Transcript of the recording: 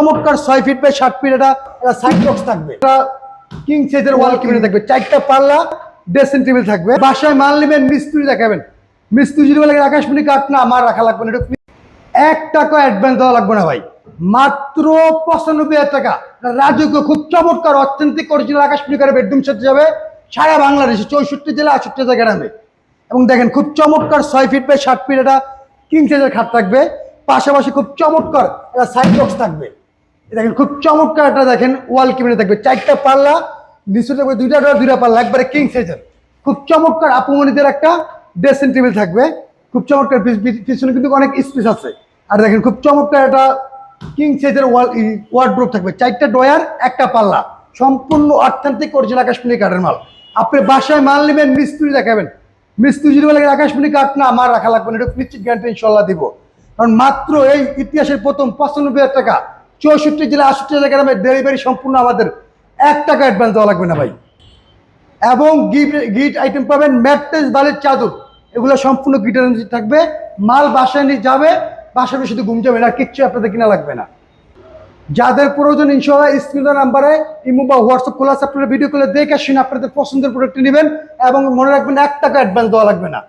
চমৎকার 6 feet by 7 fit এটা side box থাকবে। এটা কিং সাইজের ওয়াল কেবিনেট থাকবে, 4টা পাল্লা ড্রেসিং টেবিল থাকবে। বাসায় মাল নেবেন, মিস্ত্রি দেখাবেন, মিস্ত্রি যদি বলে আকাশমণি কাঠ না আমার রাখা লাগবে না, এটা 1 টাকা অ্যাডভান্স দেওয়া লাগবে না ভাই, মাত্র 95,000 টাকা। রাজকীয় খুব চমৎকার অথেন্টিক অরিজিনাল আকাশমণি কাঠের বেডরুম সেট যাবে সারা বাংলাদেশে 64 জেলা 68 গ্রামে। এবং দেখেন খুব চমৎকার 6 ফিট বাই 7 ফিট এটা কিং সাইজের খাট থাকবে, পাশাপাশি খুব চমৎকার একটা সাইড বক্স থাকবে। দেখেন খুব চমৎকার একটা দেখেন ওয়াল কেবিনেট থাকবে, 4টা পাল্লা, নিচে থাকবে 2টা ডোর 2টা পাল্লা, একবারে কিং সাইজের। খুব চমৎকার আপুমনিদের একটা ড্রেসিং টেবিল থাকবে, খুব চমৎকার, পিছনে কিন্তু অনেক স্পেস আছে। আর দেখেন খুব চমৎকার একটা কিং সাইজের ওয়ার্ডরোব থাকবে, 4টা ডয়ার 1টা পাল্লা, সম্পূর্ণ অর্থনৈতিক অরিজিনাল আকাশমণি কাঠের মাল। আপনি বাসায় মাল নেবেন, মিস্ত্রি দেখাবেন, মিস্ত্রি যদি বলে আকাশমণি কাঠ না আমার রাখা লাগবে না, এটা নিশ্চিত গ্যারান্টি ইনশাল্লাহ দিব। কারণ মাত্র এই ইতিহাসের প্রথম 95,000 টাকা, 64 জেলা 68 গ্রামের ডেলিভারি সম্পূর্ণ আমাদের, 1 টাকা অ্যাডভান্স দেওয়া লাগবে না ভাই। এবং গিফট আইটেম পাবেন, ম্যাট্রেস, বালির চাদর, এগুলো সম্পূর্ণ গিটার থাকবে। মাল বাসায় নিয়ে যাবে, বাসায় শুধু ঘুম যাবে না, কিচ্ছু আপনাদের কিনা লাগবে না। যাদের প্রয়োজন ইনশাআল্লাহ স্ক্রিনের নাম্বারে ইমো বা হোয়াটসঅ্যাপ খোলা আছে, আপনারা ভিডিও কলে দেখে শুনে আপনাদের পছন্দের প্রোডাক্ট নেবেন। এবং মনে রাখবেন 1 টাকা অ্যাডভান্স দেওয়া লাগবে না।